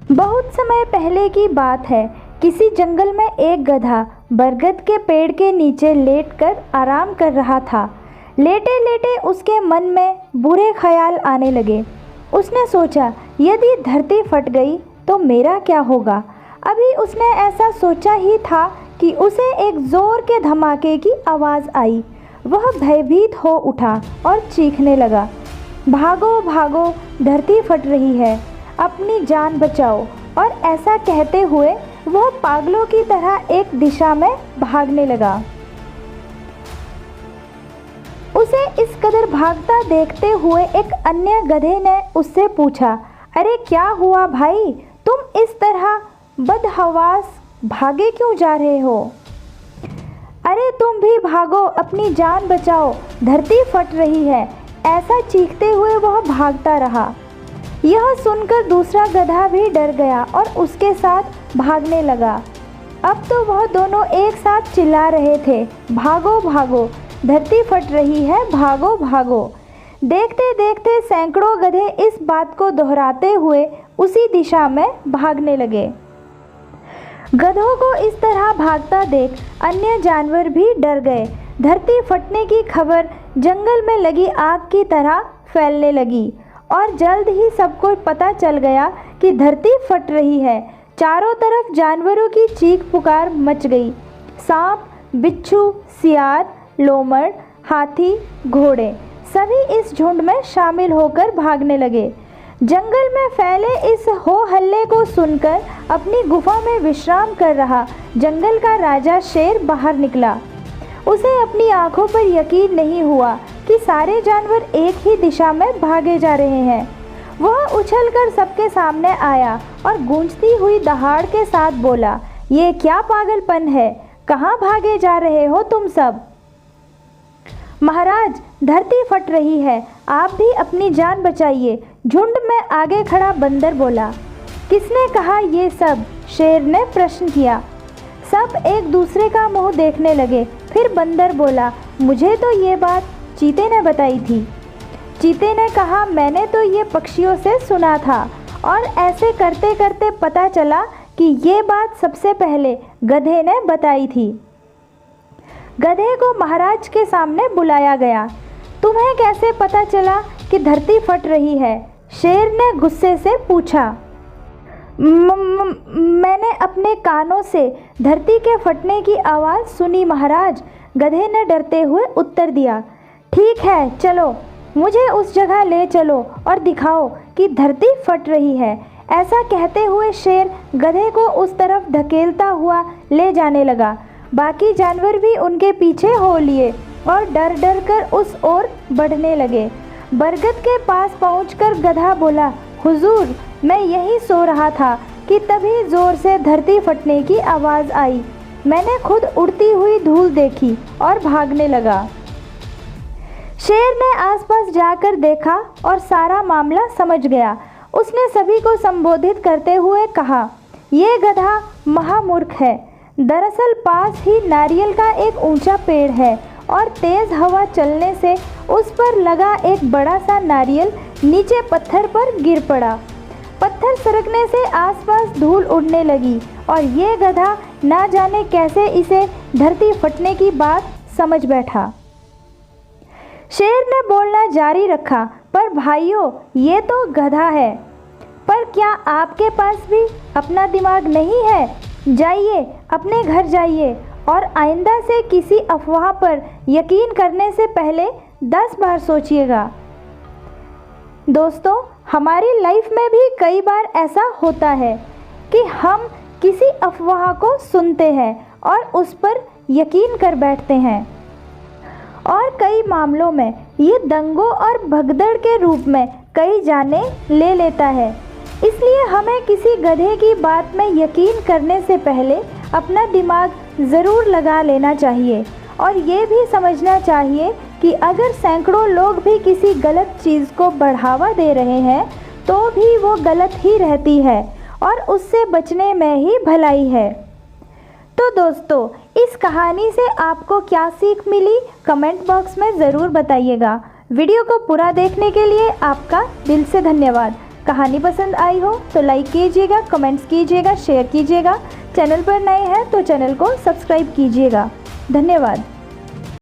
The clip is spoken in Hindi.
बहुत समय पहले की बात है। किसी जंगल में एक गधा बरगद के पेड़ के नीचे लेटकर आराम कर रहा था। लेटे लेटे उसके मन में बुरे ख्याल आने लगे। उसने सोचा, यदि धरती फट गई तो मेरा क्या होगा। अभी उसने ऐसा सोचा ही था कि उसे एक जोर के धमाके की आवाज़ आई। वह भयभीत हो उठा और चीखने लगा, भागो भागो, धरती फट रही है, अपनी जान बचाओ। और ऐसा कहते हुए वह पागलों की तरह एक दिशा में भागने लगा। उसे इस कदर भागता देखते हुए एक अन्य गधे ने उससे पूछा, अरे क्या हुआ भाई, तुम इस तरह बदहवास भागे क्यों जा रहे हो। अरे तुम भी भागो, अपनी जान बचाओ, धरती फट रही है। ऐसा चीखते हुए वह भागता रहा। यह सुनकर दूसरा गधा भी डर गया और उसके साथ भागने लगा। अब तो वह दोनों एक साथ चिल्ला रहे थे, भागो भागो, धरती फट रही है, भागो भागो। देखते देखते सैकड़ों गधे इस बात को दोहराते हुए उसी दिशा में भागने लगे। गधों को इस तरह भागता देख अन्य जानवर भी डर गए। धरती फटने की खबर जंगल में लगी आग की तरह फैलने लगी और जल्द ही सबको पता चल गया कि धरती फट रही है। चारों तरफ जानवरों की चीख पुकार मच गई। सांप, बिच्छू, सियार, लोमड़, हाथी, घोड़े सभी इस झुंड में शामिल होकर भागने लगे। जंगल में फैले इस हो हल्ले को सुनकर अपनी गुफा में विश्राम कर रहा जंगल का राजा शेर बाहर निकला। उसे अपनी आंखों पर यकीन नहीं हुआ कि सारे जानवर एक ही दिशा में भागे जा रहे हैं। वह उछलकर सबके सामने आया और गूंजती हुई दहाड़ के साथ बोला, ये क्या पागलपन है, कहाँ भागे जा रहे हो तुम सब। महाराज, धरती फट रही है, आप भी अपनी जान बचाइए, झुंड में आगे खड़ा बंदर बोला। किसने कहा ये सब, शेर ने प्रश्न किया। सब एक दूसरे का मुंह देखने लगे। फिर बंदर बोला, मुझे तो ये बात चीते ने बताई थी। चीते ने कहा, मैंने तो ये पक्षियों से सुना था और ऐसे करते करते पता चला कि ये बात सबसे पहले गधे ने बताई थी। गधे को महाराज के सामने बुलाया गया। तुम्हें कैसे पता चला कि धरती फट रही है, शेर ने गुस्से से पूछा। मैंने अपने कानों से धरती के फटने की आवाज़ सुनी महाराज, गधे ने डरते हुए उत्तर दिया। ठीक है, चलो मुझे उस जगह ले चलो और दिखाओ कि धरती फट रही है। ऐसा कहते हुए शेर गधे को उस तरफ धकेलता हुआ ले जाने लगा। बाकी जानवर भी उनके पीछे हो लिए और डर डर कर उस ओर बढ़ने लगे। बरगद के पास पहुंचकर गधा बोला, हुजूर, मैं यहीं सो रहा था कि तभी ज़ोर से धरती फटने की आवाज़ आई। मैंने खुद उड़ती हुई धूल देखी और भागने लगा। शेर ने आसपास जाकर देखा और सारा मामला समझ गया। उसने सभी को संबोधित करते हुए कहा, ये गधा महामूर्ख है। दरअसल पास ही नारियल का एक ऊंचा पेड़ है और तेज़ हवा चलने से उस पर लगा एक बड़ा सा नारियल नीचे पत्थर पर गिर पड़ा। पत्थर सरकने से आसपास धूल उड़ने लगी और ये गधा ना जाने कैसे इसे धरती फटने की बात समझ बैठा। शेर ने बोलना जारी रखा, पर भाइयों, ये तो गधा है, पर क्या आपके पास भी अपना दिमाग नहीं है। जाइए, अपने घर जाइए और आइंदा से किसी अफवाह पर यकीन करने से पहले 10 बार सोचिएगा। दोस्तों, हमारी लाइफ में भी कई बार ऐसा होता है कि हम किसी अफवाह को सुनते हैं और उस पर यकीन कर बैठते हैं और कई मामलों में ये दंगों और भगदड़ के रूप में कई जाने ले लेता है। इसलिए हमें किसी गधे की बात में यकीन करने से पहले अपना दिमाग ज़रूर लगा लेना चाहिए और ये भी समझना चाहिए कि अगर सैकड़ों लोग भी किसी गलत चीज़ को बढ़ावा दे रहे हैं तो भी वो गलत ही रहती है और उससे बचने में ही भलाई है। तो दोस्तों, इस कहानी से आपको क्या सीख मिली, कमेंट बॉक्स में ज़रूर बताइएगा। वीडियो को पूरा देखने के लिए आपका दिल से धन्यवाद। कहानी पसंद आई हो तो लाइक कीजिएगा, कमेंट्स कीजिएगा, शेयर कीजिएगा। चैनल पर नए हैं तो चैनल को सब्सक्राइब कीजिएगा। धन्यवाद।